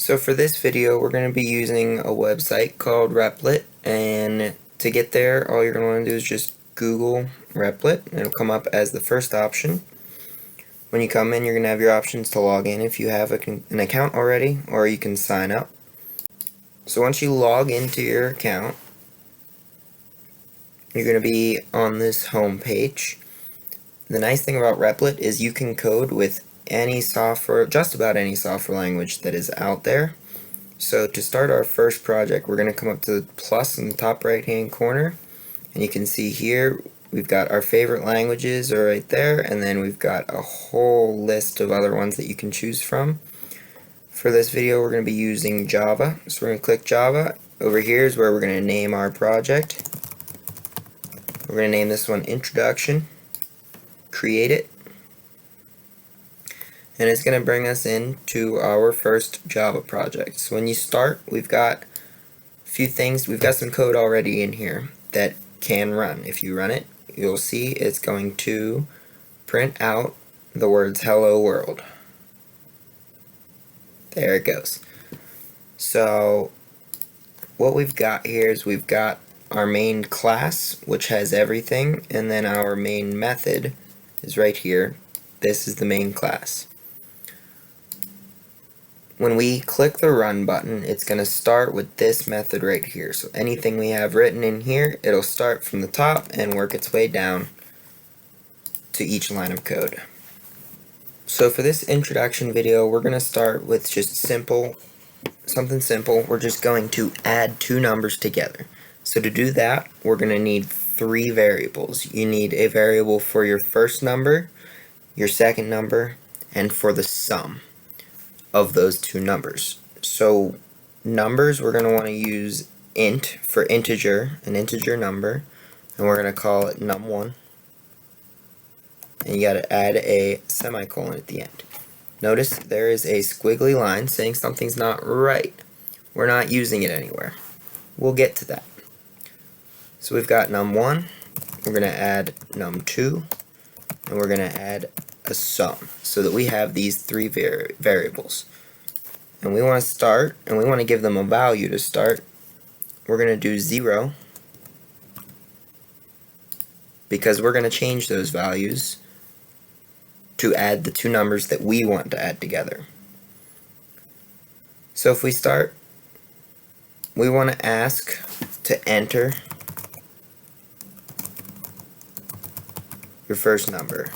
So for this video, we're going to be using a website called Replit, and to get there, all you're going to want to do is just Google Replit, and it'll come up as the first option. When you come in, you're going to have your options to log in if you have an account already, or you can sign up. So once you log into your account, you're going to be on this home page. The nice thing about Replit is you can code with any software, just about any software language that is out there. So to start our first project, we're going to come up to the plus in the top right hand corner, and you can see here we've got our favorite languages are right there, and then we've got a whole list of other ones that you can choose from. For this video, we're going to be using Java, so we're going to click Java. Over here is where we're going to name our project. We're going to name this one Introduction, create it, and it's going to bring us into our first Java project. So when you start, we've got a few things. We've got some code already in here that can run. If you run it, you'll see it's going to print out the words hello world. There it goes. So what we've got here is we've got our main class, which has everything, and then our main method is right here. This is the main class. When we click the run button, it's going to start with this method right here. So anything we have written in here, it'll start from the top and work its way down to each line of code. So for this introduction video, we're going to start with just something simple. We're just going to add two numbers together. So to do that, we're going to need three variables. You need a variable for your first number, your second number, and for the sum of those two numbers. So numbers, we're going to want to use int for integer, an integer number, and we're going to call it num1, and you got to add a semicolon at the end. Notice there is a squiggly line saying something's not right. We're not using it anywhere. We'll get to that. So we've got num1, we're going to add num2, and we're going to add a sum so that we have these three variables. And we want to start, and we want to give them a value to start. We're going to do 0 because we're going to change those values to add the two numbers that we want to add together. So if we start, we want to ask to enter your first number.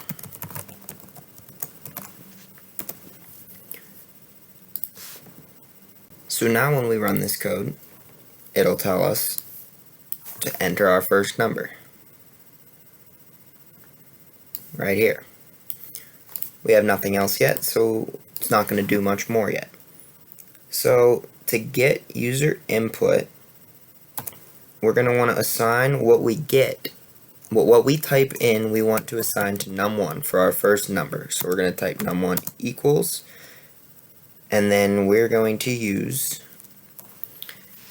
So now when we run this code, it'll tell us to enter our first number. Right here. We have nothing else yet, so it's not going to do much more yet. So to get user input, we're going to want to assign what we get. What we type in, we want to assign to num1 for our first number. So we're going to type num1 equals, and then we're going to use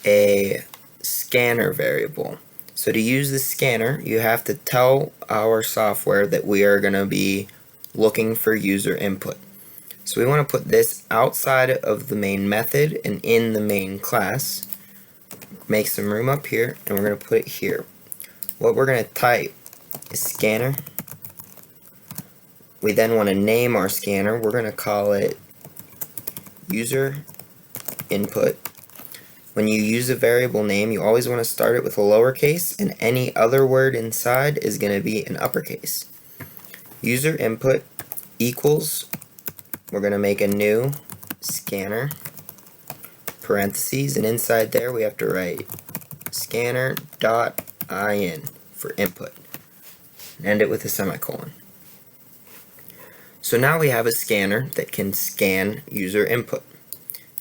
a scanner variable. So to use the scanner, you have to tell our software that we are going to be looking for user input. So we want to put this outside of the main method and in the main class. Make some room up here, and we're going to put it here. What we're going to type is scanner. We then want to name our scanner. We're going to call it user input. When you use a variable name, you always want to start it with a lowercase, and any other word inside is going to be an uppercase. User input equals, we're going to make a new scanner, parentheses, and inside there we have to write scanner.in for input, and end it with a semicolon. So now we have a scanner that can scan user input,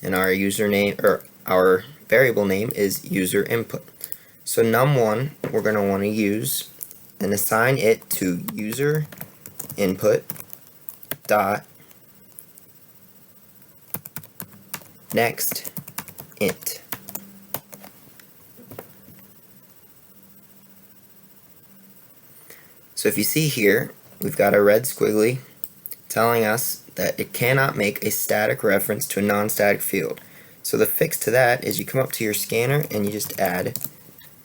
and our username, or our variable name, is user input. So num1 we're going to want to use and assign it to user input dot next int. So if you see here, we've got a red squiggly telling us that it cannot make a static reference to a non-static field. So the fix to that is you come up to your scanner and you just add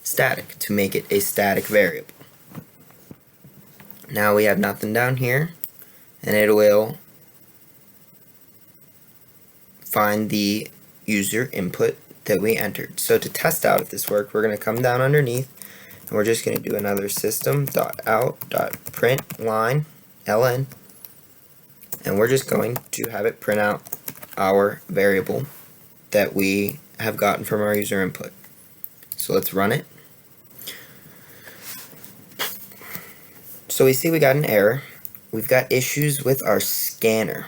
static to make it a static variable. Now we have nothing down here, and it will find the user input that we entered. So to test out if this worked, we're going to come down underneath and we're just going to do another system.out.println ln, and we're just going to have it print out our variable that we have gotten from our user input. So let's run it. So we see we got an error. We've got issues with our scanner.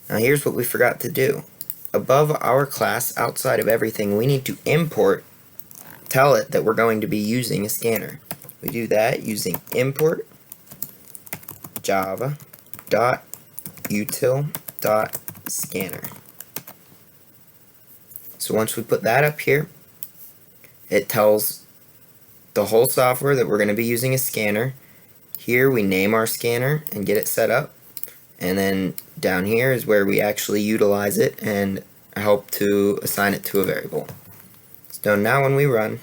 Now here's what we forgot to do. Above our class, outside of everything, we need to tell it that we're going to be using a scanner. We do that using import java.util.scanner. So once we put that up here, it tells the whole software that we're going to be using a scanner. Here we name our scanner and get it set up, and then down here is where we actually utilize it and help to assign it to a variable. So now when we run,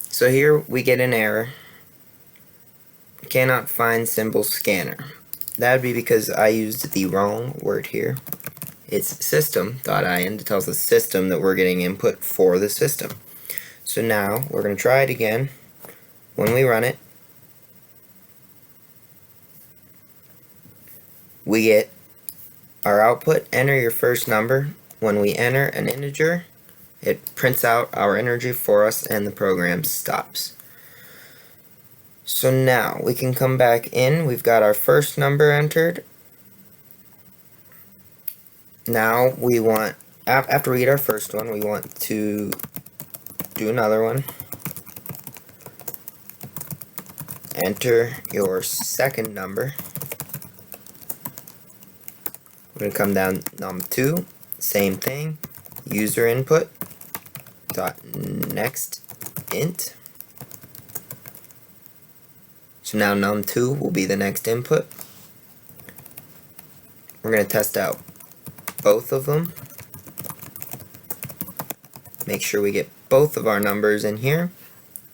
so here we get an error, cannot find symbol scanner. That would be because I used the wrong word here. It's system.in. It tells the system that we're getting input for the system. So now we're going to try it again. When we run it, we get our output, enter your first number. When we enter an integer, it prints out our integer for us and the program stops. So now we can come back in. We've got our first number entered. Now we want, after we get our first one, we want to do another one. Enter your second number. We're going to come down num2, same thing, user input dot next int. So now num2 will be the next input. We're going to test out both of them. Make sure we get both of our numbers in here.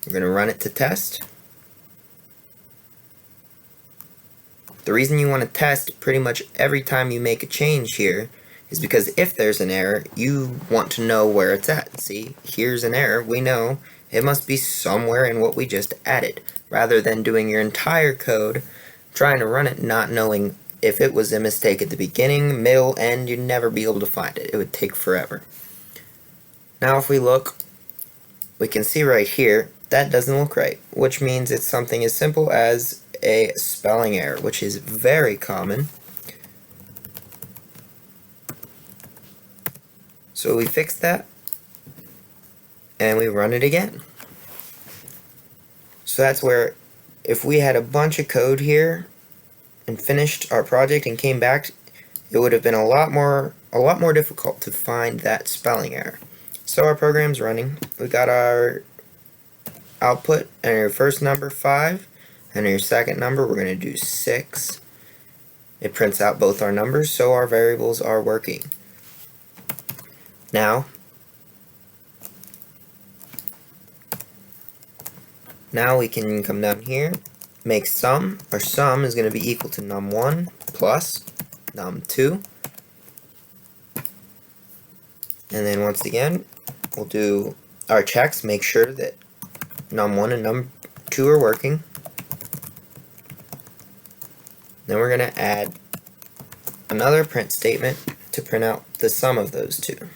We're going to run it to test. The reason you want to test pretty much every time you make a change here is because if there's an error, you want to know where it's at. See, here's an error. We know it must be somewhere in what we just added, rather than doing your entire code, trying to run it, not knowing if it was a mistake at the beginning, middle, end. You'd never be able to find it. It would take forever. Now if we look, we can see right here, that doesn't look right, which means it's something as simple as a spelling error, which is very common. So we fix that, and we run it again. So that's where, if we had a bunch of code here and finished our project and came back, it would have been a lot more difficult to find that spelling error. So our program's running. We got our output, and your first number 5, and your second number we're going to do 6. It prints out both our numbers, so our variables are working. Now we can come down here, make sum. Our sum is going to be equal to num1 plus num2. And then once again, we'll do our checks, make sure that num1 and num2 are working. Then we're going to add another print statement to print out the sum of those two.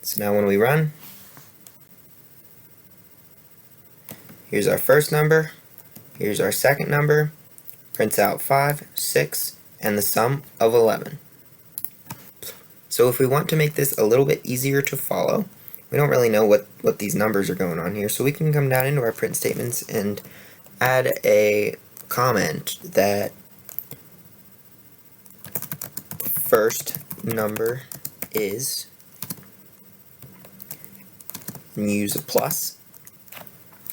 So now when we run, here's our first number, here's our second number, prints out 5, 6, and the sum of 11. So if we want to make this a little bit easier to follow, we don't really know what these numbers are going on here, so we can come down into our print statements and add a comment that first number is, and use a plus,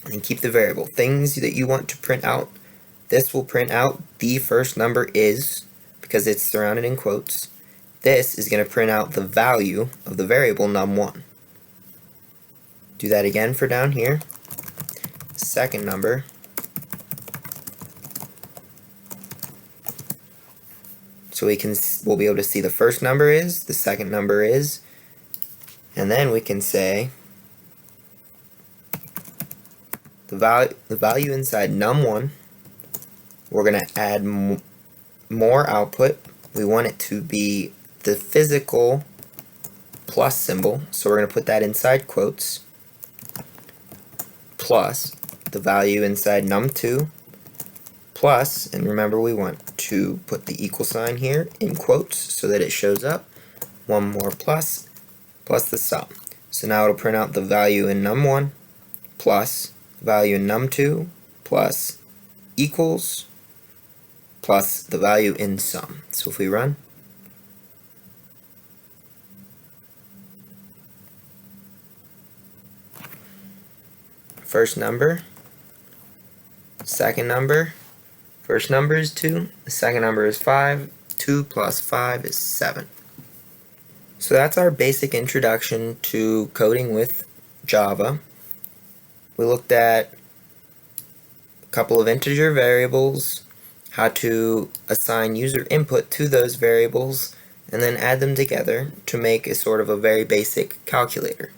and keep the variable. Things that you want to print out, this will print out the first number is, because it's surrounded in quotes, this is going to print out the value of the variable num1. Do that again for down here. Second number so we'll be able to see the first number is, the second number is, and then we can say the value inside num1. We're going to add more output. We want it to be the physical plus symbol, so we're going to put that inside quotes, plus the value inside num2, plus, and remember we want to put the equal sign here in quotes so that it shows up, one more plus, plus the sum. So now it'll print out the value in num1 plus value in num2 plus equals plus the value in sum. So if we run, first number, second number, first number is 2, the second number is 5, 2 plus 5 is 7. So that's our basic introduction to coding with Java. We looked at a couple of integer variables, how to assign user input to those variables, and then add them together to make a sort of a very basic calculator.